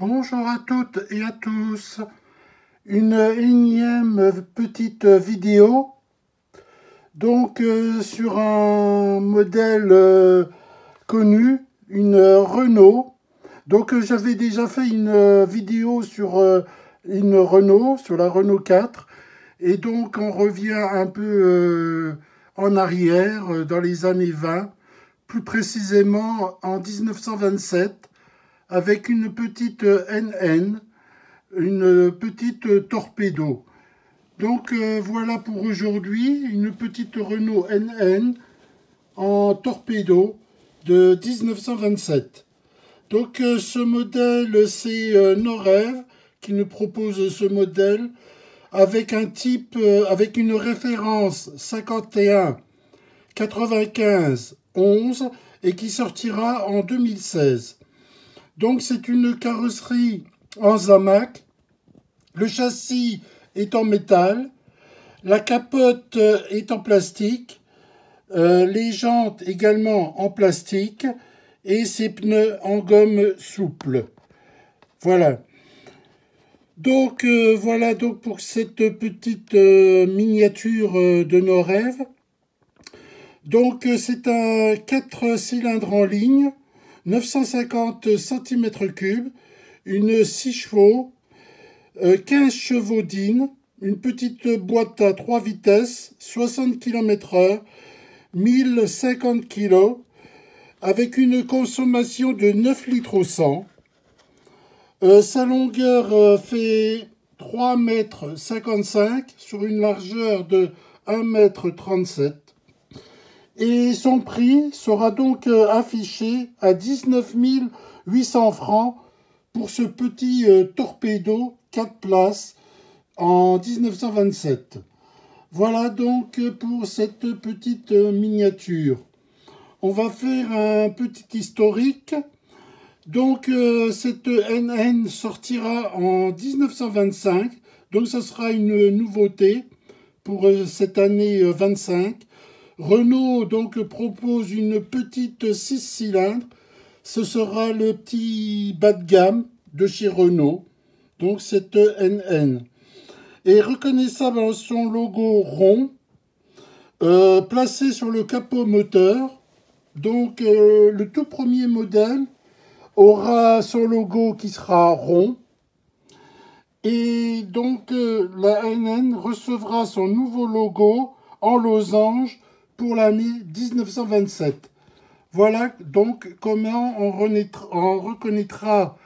Bonjour à toutes et à tous. Une énième petite vidéo sur un modèle connu, une Renault. J'avais déjà fait une vidéo sur une Renault, sur la Renault 4. Et donc on revient un peu en arrière, dans les années 20, plus précisément en 1927, avec une petite NN, une petite torpedo. Voilà pour aujourd'hui, une petite Renault NN en torpedo de 1927. Ce modèle, c'est Norev qui nous propose ce modèle avec un type, avec une référence 51 95 11 et qui sortira en 2016. Donc c'est une carrosserie en Zamac, le châssis est en métal, la capote est en plastique, les jantes également en plastique et ses pneus en gomme souple. Voilà. Voilà pour cette petite miniature de nos rêves. C'est un 4 cylindres en ligne, 950 cm3, une 6 chevaux, 15 chevaux d'In, une petite boîte à 3 vitesses, 60 km/h, 1050 kg, avec une consommation de 9 litres au 100. Sa longueur fait 3,55 m sur une largeur de 1,37 m. Et son prix sera donc affiché à 19 800 francs pour ce petit torpedo 4 places en 1927. Voilà donc pour cette petite miniature. On va faire un petit historique. Cette NN sortira en 1925. Donc ça sera une nouveauté pour cette année 25. Renault propose une petite 6 cylindres. Ce sera le petit bas de gamme de chez Renault. Donc cette NN. Et reconnaissable dans son logo rond, placé sur le capot moteur. Le tout premier modèle aura son logo qui sera rond. Et la NN recevra son nouveau logo en losange pour l'année 1927. Voilà donc comment on reconnaîtra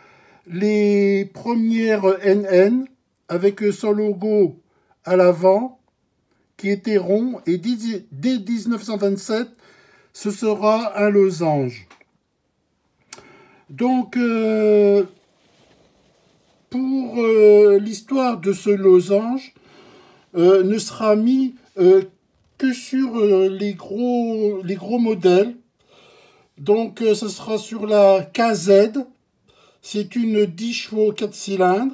les premières NN avec son logo à l'avant qui était rond, et dès 1927 ce sera un losange. Pour l'histoire de ce losange ne sera mis que sur les gros modèles. Ce sera sur la KZ, c'est une 10 chevaux 4 cylindres.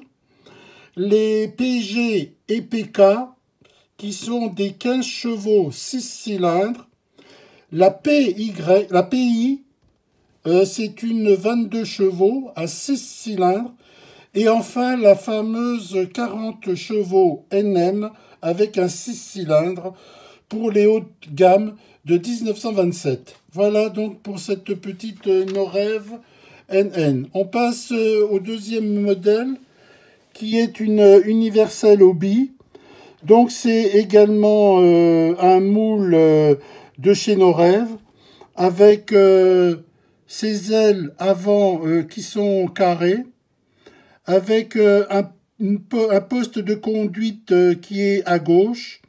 Les PG et PK, qui sont des 15 chevaux 6 cylindres. La PI, c'est une 22 chevaux à 6 cylindres. Et enfin, la fameuse 40 chevaux NM avec un 6 cylindres pour les hautes gammes de 1927. Voilà donc pour cette petite Norev NN. On passe au deuxième modèle qui est une Universal Hobby. C'est également un moule de chez Norev avec ses ailes avant qui sont carrées, avec un poste de conduite qui est à gauche.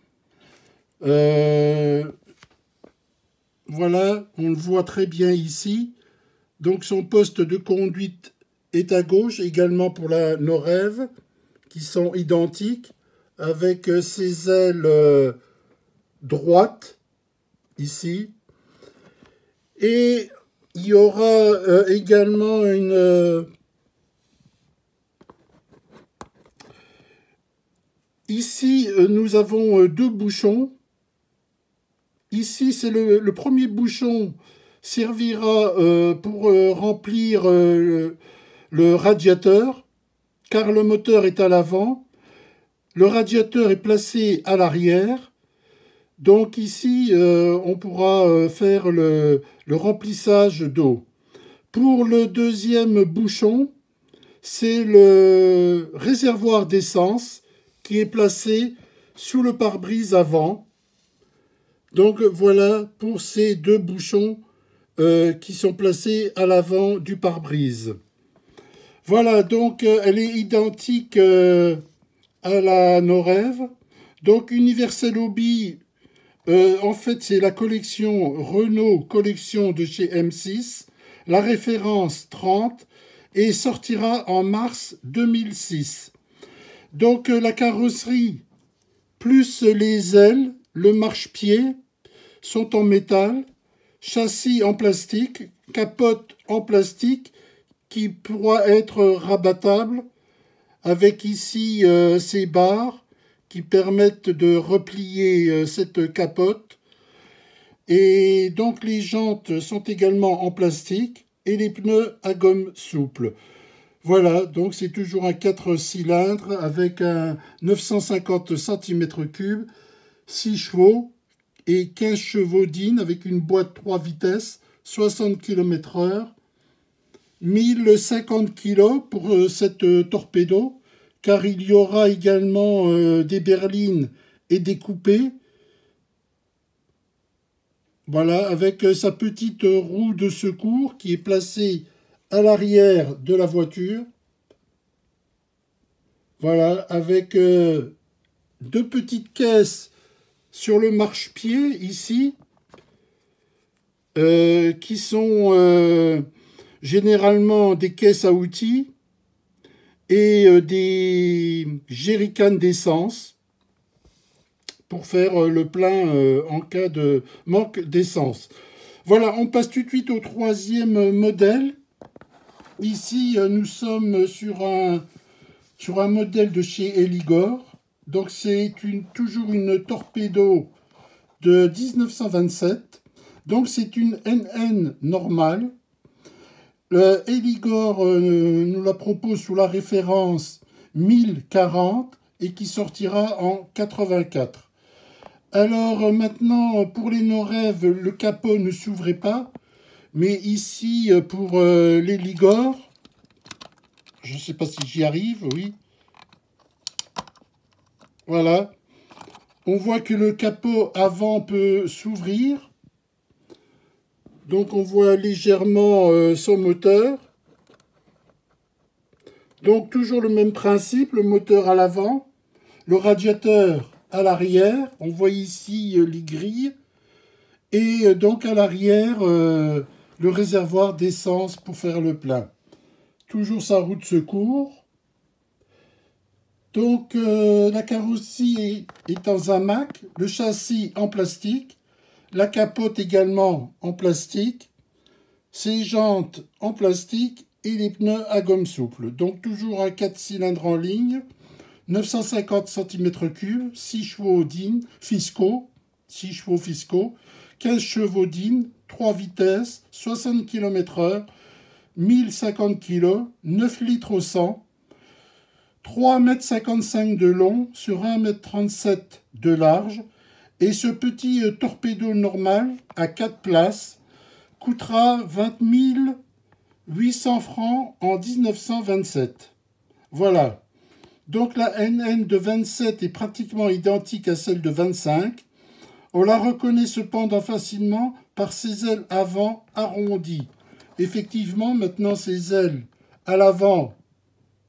Voilà, on le voit très bien ici. Son poste de conduite est à gauche, également pour la Norev, qui sont identiques, avec ses ailes droites, ici. Et il y aura également une... Ici, nous avons deux bouchons. Ici, c'est le premier bouchon servira pour remplir le radiateur. car le moteur est à l'avant, le radiateur est placé à l'arrière. Donc ici, on pourra faire le remplissage d'eau. Pour le deuxième bouchon, c'est le réservoir d'essence qui est placé sous le pare-brise avant. Donc voilà pour ces deux bouchons qui sont placés à l'avant du pare-brise. Voilà, donc elle est identique à la Norev. Donc Universal Hobby, en fait c'est la collection Renault collection de chez M6, la référence 30, et sortira en mars 2006. Donc la carrosserie plus les ailes, le marchepied sont en métal, châssis en plastique, capote en plastique qui pourra être rabattable avec ici ces barres qui permettent de replier cette capote. Et donc les jantes sont également en plastique et les pneus à gomme souple. Voilà, donc c'est toujours un 4 cylindres avec un 950 cm3, 6 chevaux et 15 chevaux d'In avec une boîte 3 vitesses, 60 km/h, 1050 kg pour cette torpedo, car il y aura également des berlines et des coupés. Voilà, avec sa petite roue de secours qui est placée à l'arrière de la voiture. Voilà, avec deux petites caisses sur le marchepied ici, qui sont généralement des caisses à outils et des jerrycans d'essence pour faire le plein en cas de manque d'essence. Voilà, on passe tout de suite au troisième modèle. Ici, nous sommes sur un modèle de chez Eligor. Donc c'est toujours une torpedo de 1927. Donc c'est une NN normale. Le Eligor nous la propose sous la référence 1040 et qui sortira en 84. Alors maintenant, pour les Norev, le capot ne s'ouvrait pas. Mais ici, pour l'Eligor, je ne sais pas si j'y arrive, oui. Voilà. On voit que le capot avant peut s'ouvrir. Donc on voit légèrement son moteur. Donc toujours le même principe, le moteur à l'avant, le radiateur à l'arrière. On voit ici les grilles. Et donc à l'arrière, le réservoir d'essence pour faire le plein. Toujours sa roue de secours. Donc la carrosserie est en zamac, le châssis en plastique, la capote également en plastique, ses jantes en plastique et les pneus à gomme souple. Donc toujours un 4 cylindres en ligne, 950 cm3, 6 chevaux d'In fiscaux, 6 chevaux fiscaux, 15 chevaux d'In, 3 vitesses, 60 km/h, 1050 kg, 9 litres au 100. 3,55 m de long sur 1,37 m de large. Et ce petit torpedo normal à 4 places coûtera 20 800 francs en 1927. Voilà. Donc la NN de 27 est pratiquement identique à celle de 25. On la reconnaît cependant facilement par ses ailes avant arrondies. Effectivement, maintenant ses ailes à l'avant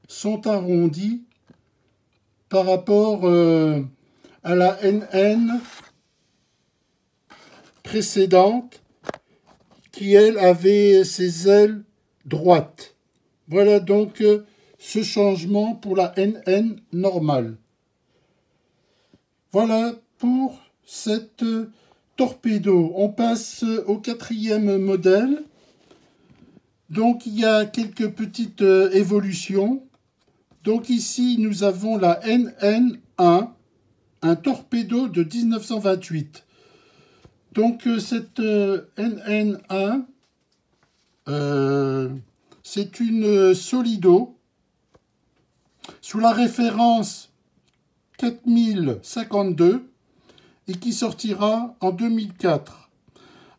sont arrondis par rapport à la NN précédente qui, elle, avait ses ailes droites. Voilà donc ce changement pour la NN normale. Voilà pour cette torpedo. On passe au quatrième modèle. Donc il y a quelques petites évolutions. Donc ici, nous avons la NN1, un torpedo de 1928. Donc cette NN1, c'est une Solido. sous la référence 4052 et qui sortira en 2004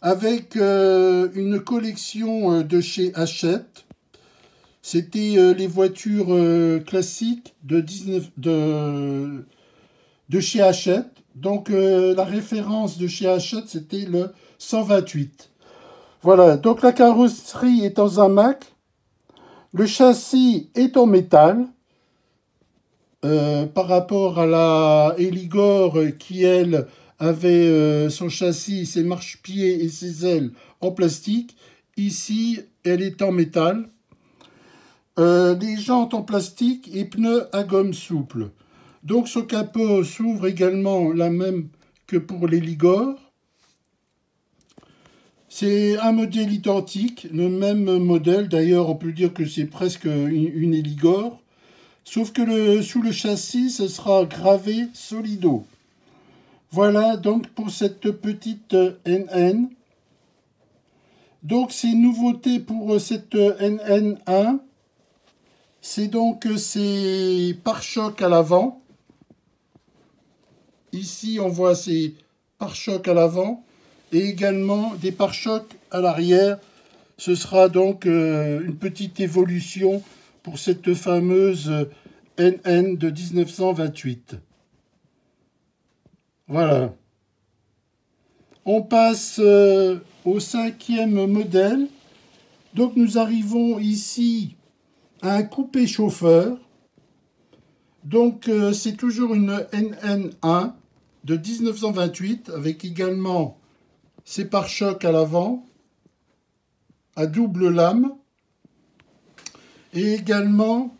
avec une collection de chez Hachette. C'était les voitures classiques de chez Hachette. Donc la référence de chez Hachette, c'était le 128. Voilà, donc la carrosserie est en zamac. Le châssis est en métal. Par rapport à la Eligor qui, elle, avait son châssis, ses marchepieds et ses ailes en plastique. Ici, elle est en métal. Les jantes en plastique et pneus à gomme souple. Donc ce capot s'ouvre également la même que pour l'Eligor. C'est un modèle identique, le même modèle. D'ailleurs, on peut dire que c'est presque une Eligor. Sauf que sous le châssis, ce sera gravé Solido. Voilà donc pour cette petite NN. Donc ces nouveautés pour cette NN1, c'est donc ces pare-chocs à l'avant. Ici, on voit ces pare-chocs à l'avant et également des pare-chocs à l'arrière. Ce sera donc une petite évolution pour cette fameuse NN de 1928. Voilà. On passe au 5e modèle. Donc nous arrivons ici à un coupé chauffeur. Donc c'est toujours une NN1 de 1928 avec également ses pare-chocs à l'avant à double lame et également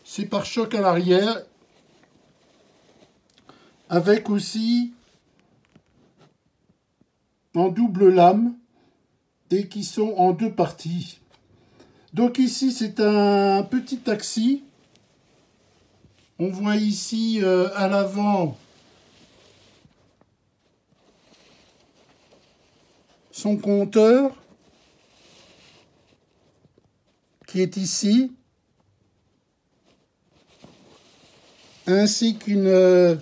ses pare-chocs à l'arrière avec aussi en double lame et qui sont en deux parties. Donc ici c'est un petit taxi. On voit ici à l'avant son compteur qui est ici, ainsi qu'une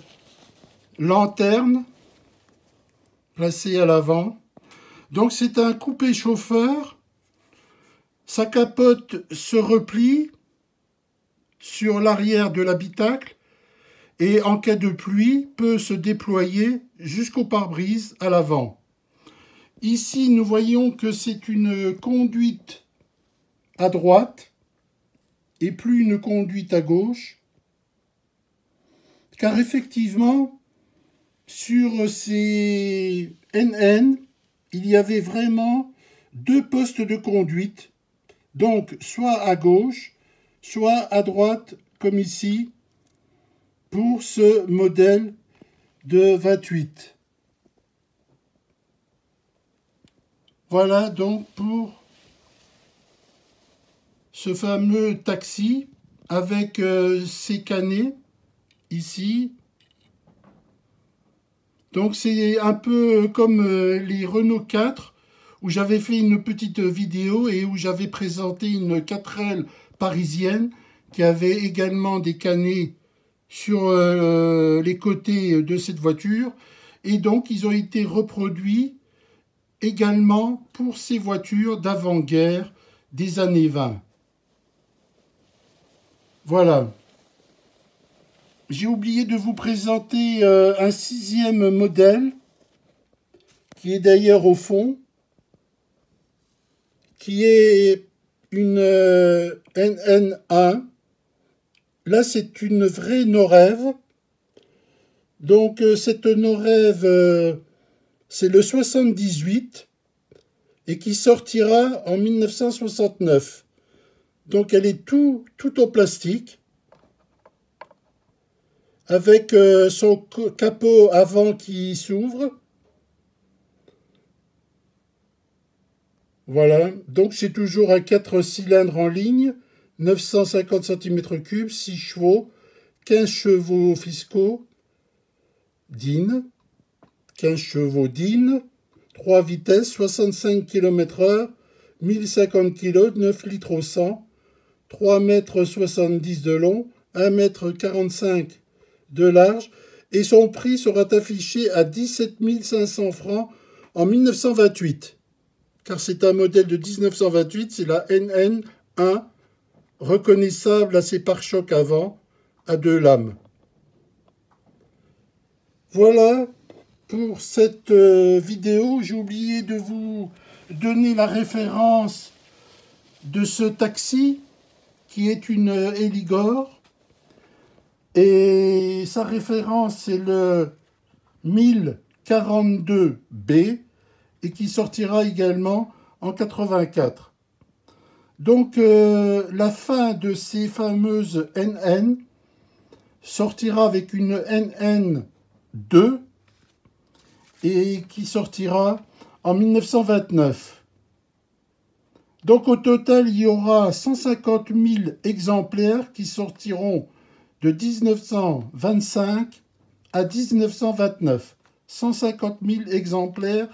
lanterne placée à l'avant. Donc c'est un coupé chauffeur. Sa capote se replie sur l'arrière de l'habitacle et en cas de pluie peut se déployer jusqu'au pare-brise à l'avant. Ici nous voyons que c'est une conduite à droite et plus une conduite à gauche, car effectivement sur ces NN il y avait vraiment deux postes de conduite, donc soit à gauche soit à droite comme ici pour ce modèle de 28. Voilà donc pour ce fameux taxi avec ses canets ici. Donc c'est un peu comme les Renault 4 où j'avais fait une petite vidéo et où j'avais présenté une 4L parisienne qui avait également des canets sur les côtés de cette voiture. Et donc ils ont été reproduits également pour ces voitures d'avant-guerre des années 20. Voilà. J'ai oublié de vous présenter un 6e modèle, qui est d'ailleurs au fond, qui est une NN1. Là, c'est une vraie Norève. Donc, cette Norève, c'est le 78 et qui sortira en 1969. Donc, elle est tout en plastique, avec son capot avant qui s'ouvre. Voilà, donc c'est toujours un 4 cylindres en ligne, 950 cm3, 6 chevaux, 15 chevaux fiscaux, DIN, 15 chevaux DIN, 3 vitesses, 65 km/h, 1050 kg, 9 litres au 100, 3,70 m de long, 1,45 m de large et son prix sera affiché à 17 500 francs en 1928. Car c'est un modèle de 1928, c'est la NN1, reconnaissable à ses pare-chocs avant, à 2 lames. Voilà pour cette vidéo. J'ai oublié de vous donner la référence de ce taxi qui est une Eligor. Et sa référence c'est le 1042B et qui sortira également en 84. Donc la fin de ces fameuses NN sortira avec une NN2 et qui sortira en 1929. Donc au total, il y aura 150 000 exemplaires qui sortiront de 1925 à 1929. 150 000 exemplaires,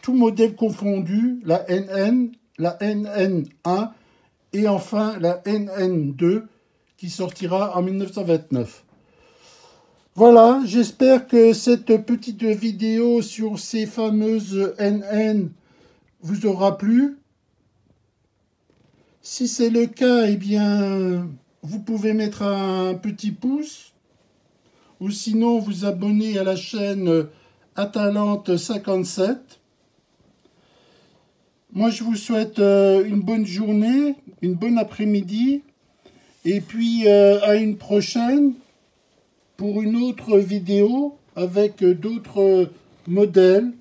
tout modèle confondu, la NN, la NN1 et enfin la NN2 qui sortira en 1929. Voilà, j'espère que cette petite vidéo sur ces fameuses NN vous aura plu. Si c'est le cas, eh bien, vous pouvez mettre un petit pouce ou sinon vous abonner à la chaîne Atalante57. Moi, je vous souhaite une bonne journée, une bonne après-midi et puis à une prochaine pour une autre vidéo avec d'autres modèles.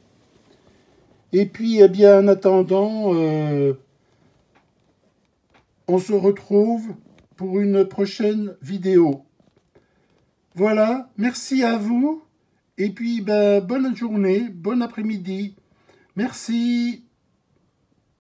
Et puis, eh bien, en attendant, on se retrouve pour une prochaine vidéo. Voilà, merci à vous. Et puis, ben, bonne journée, bon après-midi. Merci.